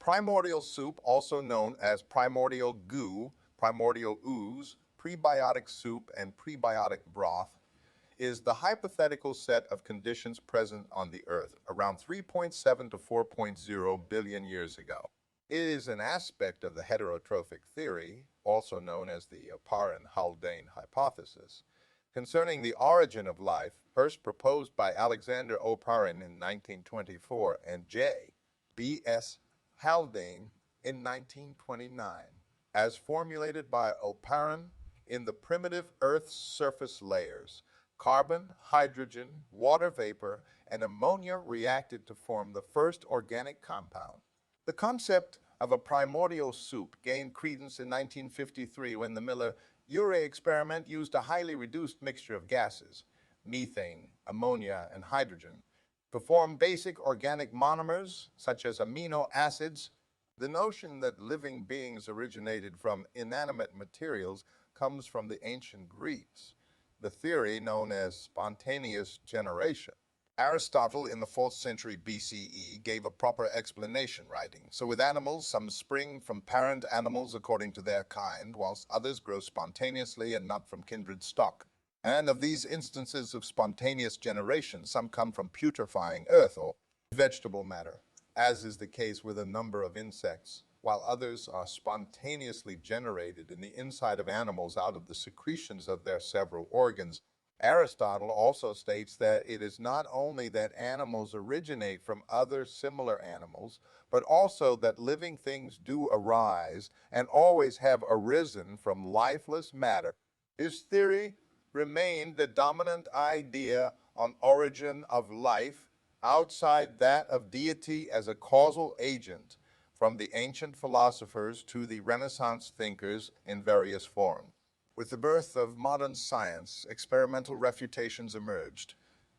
Primordial soup, also known as primordial goo, primordial ooze, prebiotic soup, and prebiotic broth, is the hypothetical set of conditions present on the Earth around 3.7 to 4.0 billion years ago. It is an aspect of the heterotrophic theory, also known as the Oparin-Haldane hypothesis, concerning the origin of life, first proposed by Alexander Oparin in 1924 and J. B. S. Haldane in 1929, as formulated by Oparin in the primitive Earth's surface layers. Carbon, hydrogen, water vapor, and ammonia reacted to form the first organic compound. The concept of a primordial soup gained credence in 1953 when the Miller-Urey experiment used a highly reduced mixture of gases, methane, ammonia, and hydrogen, to form basic organic monomers such as amino acids. The notion that living beings originated from inanimate materials comes from the ancient Greeks, the theory known as spontaneous generation. Aristotle in the 4th century BCE gave a proper explanation, writing, "So with animals, some spring from parent animals according to their kind, whilst others grow spontaneously and not from kindred stock. And of these instances of spontaneous generation, some come from putrefying earth or vegetable matter, as is the case with a number of insects, while others are spontaneously generated in the inside of animals out of the secretions of their several organs." Aristotle also states that it is not only that animals originate from other similar animals, but also that living things do arise and always have arisen from lifeless matter. His theory remained the dominant idea on origin of life outside that of deity as a causal agent, from the ancient philosophers to the Renaissance thinkers in various forms. With the birth of modern science, experimental refutations emerged.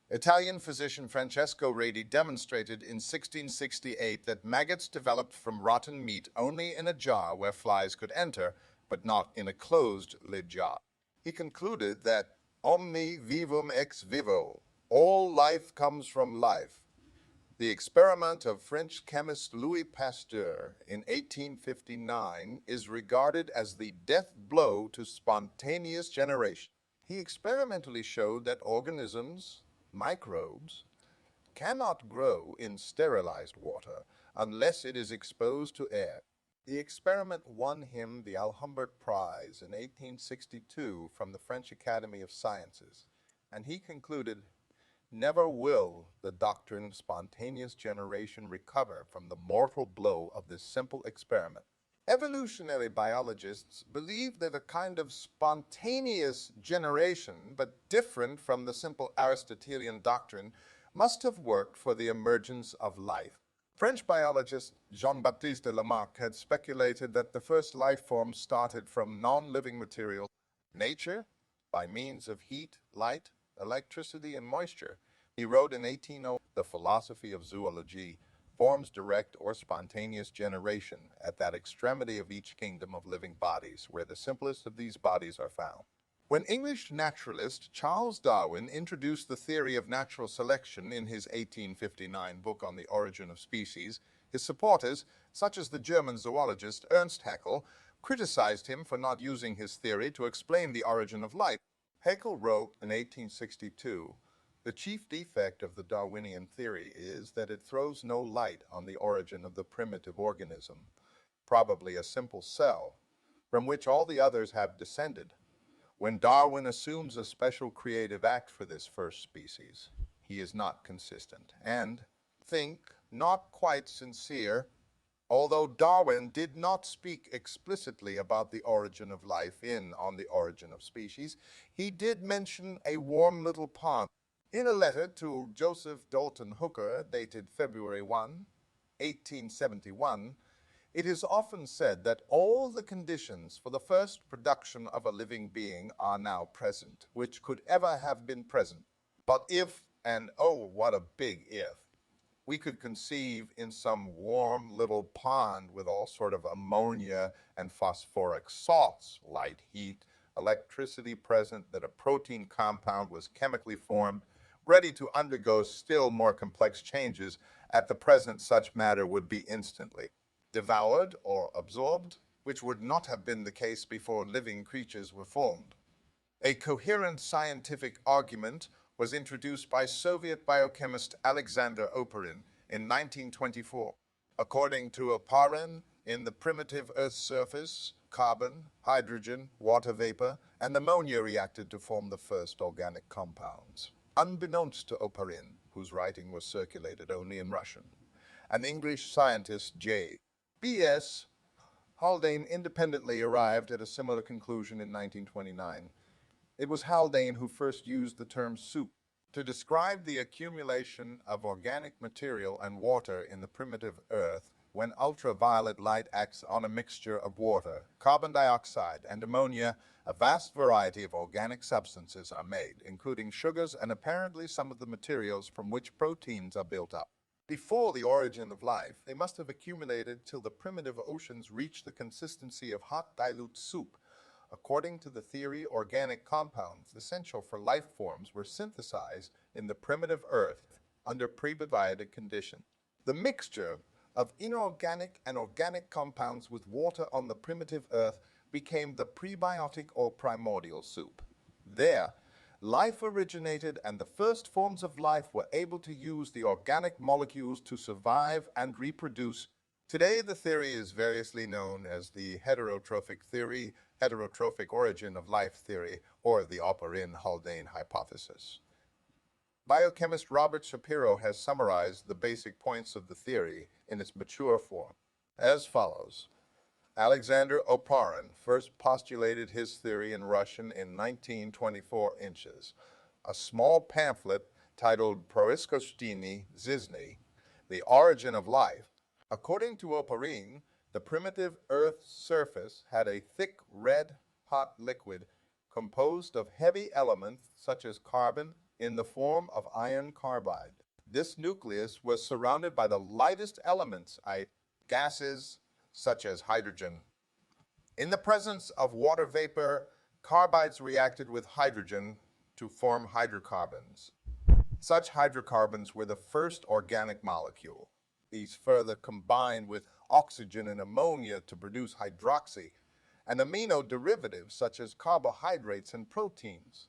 Italian physician Francesco Redi demonstrated in 1668 that maggots developed from rotten meat only in a jar where flies could enter, but not in a closed lid jar. He concluded that omni vivum ex vivo, all life comes from life. The experiment of French chemist Louis Pasteur in 1859 is regarded as the death blow to spontaneous generation. He experimentally showed that organisms, microbes, cannot grow in sterilized water unless it is exposed to air. The experiment won him the Alhumbert Prize in 1862 from the French Academy of Sciences, and he concluded, "Never will the doctrine of spontaneous generation recover from the mortal blow of this simple experiment." Evolutionary biologists believe that a kind of spontaneous generation, but different from the simple Aristotelian doctrine, must have worked for the emergence of life. French biologist Jean-Baptiste Lamarck had speculated that the first life forms started from non-living material, nature, by means of heat, light, electricity, and moisture. He wrote in 1800, "The philosophy of zoology forms direct or spontaneous generation at that extremity of each kingdom of living bodies, where the simplest of these bodies are found." When English naturalist Charles Darwin introduced the theory of natural selection in his 1859 book on the origin of species, his supporters, such as the German zoologist Ernst Haeckel, criticized him for not using his theory to explain the origin of life. Haeckel wrote in 1862, "The chief defect of the Darwinian theory is that it throws no light on the origin of the primitive organism, probably a simple cell, from which all the others have descended. When Darwin assumes a special creative act for this first species, he is not consistent, and, think, not quite sincere. Although Darwin did not speak explicitly about the origin of life in On the Origin of Species, he did mention a warm little pond." In a letter to Joseph Dalton Hooker, dated February 1, 1871, it is often said that all the conditions for the first production of a living being are now present, which could ever have been present. But if, and oh, what a big if, we could conceive in some warm little pond with all sort of ammonia and phosphoric salts, light, heat, electricity present, that a protein compound was chemically formed, ready to undergo still more complex changes, at the present such matter would be instantly devoured or absorbed, which would not have been the case before living creatures were formed. A coherent scientific argument was introduced by Soviet biochemist Alexander Oparin in 1924. According to Oparin, in the primitive Earth's surface, carbon, hydrogen, water vapor, and ammonia reacted to form the first organic compounds. Unbeknownst to Oparin, whose writing was circulated only in Russian, an English scientist, J. B.S. Haldane independently arrived at a similar conclusion in 1929. It was Haldane who first used the term soup to describe the accumulation of organic material and water in the primitive Earth when ultraviolet light acts on a mixture of water, carbon dioxide, and ammonia. A vast variety of organic substances are made, including sugars and apparently some of the materials from which proteins are built up. Before the origin of life, they must have accumulated till the primitive oceans reached the consistency of hot dilute soup. According to the theory, organic compounds essential for life forms were synthesized in the primitive Earth under prebiotic conditions. The mixture of inorganic and organic compounds with water on the primitive Earth became the prebiotic or primordial soup. There, life originated, and the first forms of life were able to use the organic molecules to survive and reproduce. Today, the theory is variously known as the heterotrophic theory, heterotrophic origin of life theory, or the Oparin-Haldane hypothesis. Biochemist Robert Shapiro has summarized the basic points of the theory in its mature form as follows. Alexander Oparin first postulated his theory in Russian in 1924 inches. A small pamphlet titled Proiskostiny Zizny, The Origin of Life. According to Oparin, the primitive Earth's surface had a thick red hot liquid composed of heavy elements such as carbon in the form of iron carbide. This nucleus was surrounded by the lightest elements, gases such as hydrogen. In the presence of water vapor, carbides reacted with hydrogen to form hydrocarbons. Such hydrocarbons were the first organic molecule. These further combined with oxygen and ammonia to produce hydroxy and amino derivatives such as carbohydrates and proteins.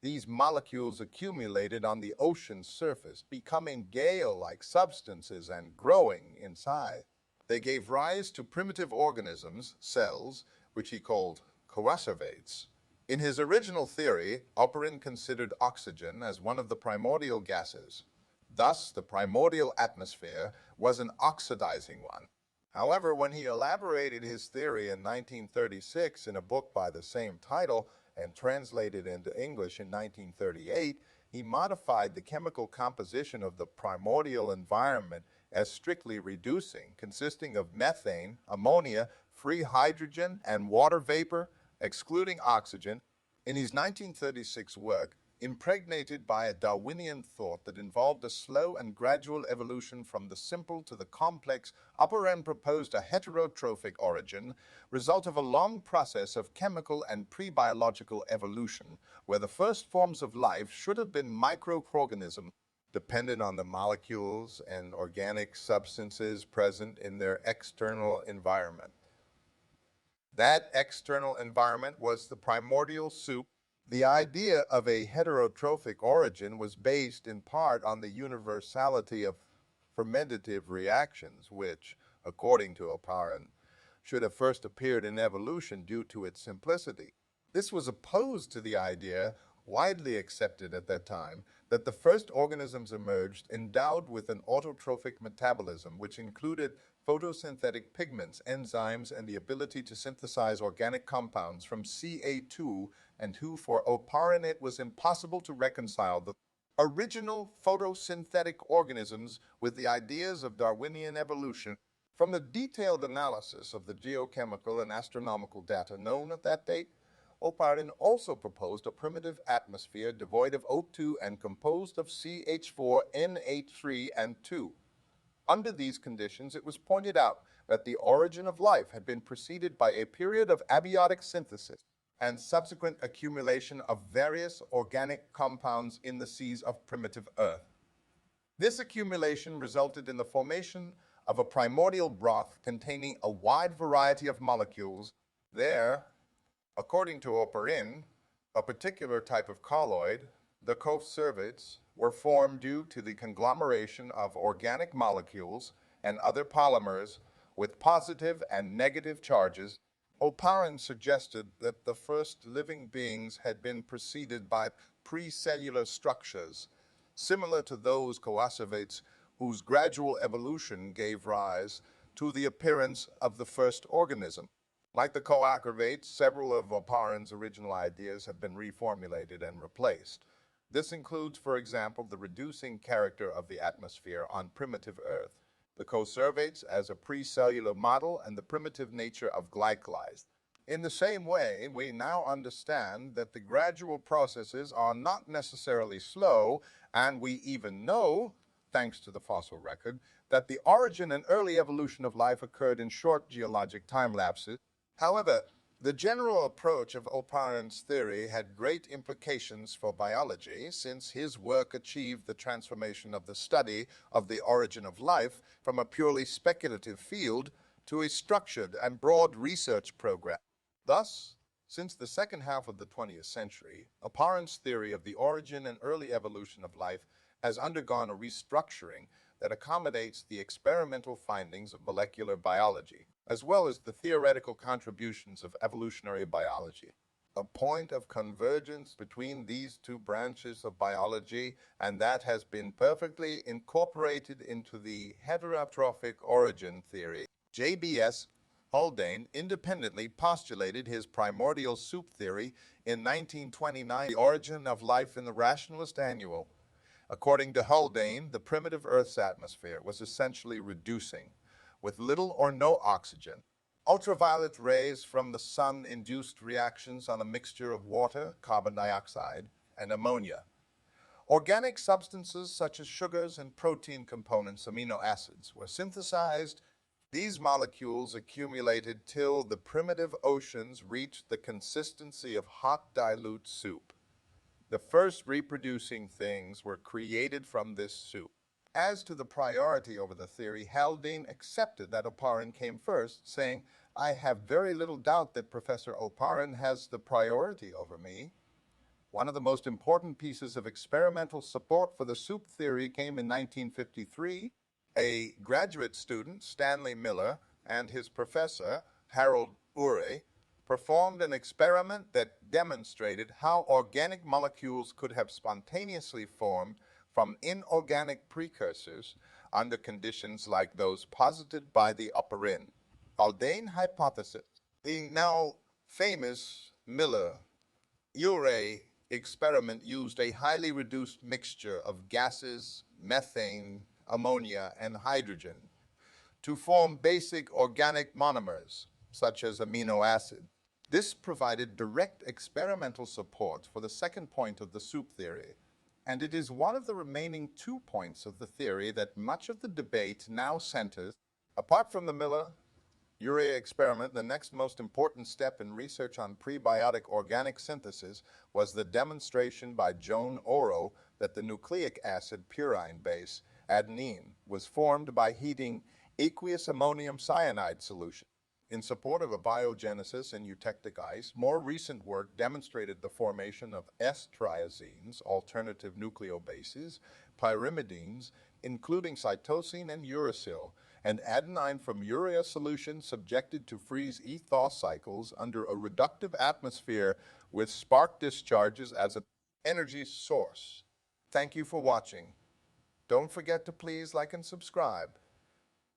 These molecules accumulated on the ocean's surface, becoming gale-like substances and growing in size. They gave rise to primitive organisms, cells, which he called coacervates. In his original theory, Oparin considered oxygen as one of the primordial gases. Thus, the primordial atmosphere was an oxidizing one. However, when he elaborated his theory in 1936 in a book by the same title and translated into English in 1938, he modified the chemical composition of the primordial environment as strictly reducing, consisting of methane, ammonia, free hydrogen, and water vapor, excluding oxygen. In his 1936 work, Impregnated by a Darwinian thought that involved a slow and gradual evolution from the simple to the complex, Oparin proposed a heterotrophic origin, result of a long process of chemical and pre-biological evolution, where the first forms of life should have been microorganisms dependent on the molecules and organic substances present in their external environment. That external environment was the primordial soup. The idea of a heterotrophic origin was based in part on the universality of fermentative reactions, which, according to Oparin, should have first appeared in evolution due to its simplicity. This was opposed to the idea, widely accepted at that time, that the first organisms emerged endowed with an autotrophic metabolism, which included photosynthetic pigments, enzymes, and the ability to synthesize organic compounds from Ca2 and 2. For Oparin, it was impossible to reconcile the original photosynthetic organisms with the ideas of Darwinian evolution. From the detailed analysis of the geochemical and astronomical data known at that date, Oparin also proposed a primitive atmosphere devoid of O2 and composed of CH4, NH3, and 2. Under these conditions, it was pointed out that the origin of life had been preceded by a period of abiotic synthesis and subsequent accumulation of various organic compounds in the seas of primitive Earth. This accumulation resulted in the formation of a primordial broth containing a wide variety of molecules. There, according to Oparin, a particular type of colloid, the conservates, were formed due to the conglomeration of organic molecules and other polymers with positive and negative charges. Oparin suggested that the first living beings had been preceded by precellular structures, similar to those coacervates whose gradual evolution gave rise to the appearance of the first organism. Like the coacervates, several of Oparin's original ideas have been reformulated and replaced. This includes, for example, the reducing character of the atmosphere on primitive Earth, the conservates as a precellular model, and the primitive nature of glycolysis. In the same way, we now understand that the gradual processes are not necessarily slow, and we even know, thanks to the fossil record, that the origin and early evolution of life occurred in short geologic time lapses. However, the general approach of Oparin's theory had great implications for biology, since his work achieved the transformation of the study of the origin of life from a purely speculative field to a structured and broad research program. Thus, since the second half of the 20th century, Oparin's theory of the origin and early evolution of life has undergone a restructuring that accommodates the experimental findings of molecular biology, as well as the theoretical contributions of evolutionary biology. A point of convergence between these two branches of biology, and that has been perfectly incorporated into the heterotrophic origin theory. JBS Haldane independently postulated his primordial soup theory in 1929, The Origin of Life in the Rationalist Annual. According to Haldane, the primitive Earth's atmosphere was essentially reducing, with little or no oxygen. Ultraviolet rays from the sun induced reactions on a mixture of water, carbon dioxide, and ammonia. Organic substances such as sugars and protein components, amino acids, were synthesized. These molecules accumulated till the primitive oceans reached the consistency of hot dilute soup. The first reproducing things were created from this soup. As to the priority over the theory, Haldane accepted that Oparin came first, saying, "I have very little doubt that Professor Oparin has the priority over me." One of the most important pieces of experimental support for the soup theory came in 1953. A graduate student, Stanley Miller, and his professor, Harold Urey, performed an experiment that demonstrated how organic molecules could have spontaneously formed from inorganic precursors under conditions like those posited by the Oparin Haldane hypothesis. The now famous Miller-Urey experiment used a highly reduced mixture of gases, methane, ammonia, and hydrogen to form basic organic monomers, such as amino acid. This provided direct experimental support for the second point of the soup theory, and it is one of the remaining 2 points of the theory that much of the debate now centers. Apart from the Miller-Urey experiment, the next most important step in research on prebiotic organic synthesis was the demonstration by Joan Oro that the nucleic acid purine base, adenine, was formed by heating aqueous ammonium cyanide solution. In support of abiogenesis in eutectic ice, more recent work demonstrated the formation of S-triazines, alternative nucleobases, pyrimidines, including cytosine and uracil, and adenine from urea solution subjected to freeze-thaw cycles under a reductive atmosphere with spark discharges as an energy source. Thank you for watching. Don't forget to please like and subscribe.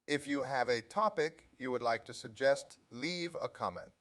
If you have a topic you would like to suggest, leave a comment.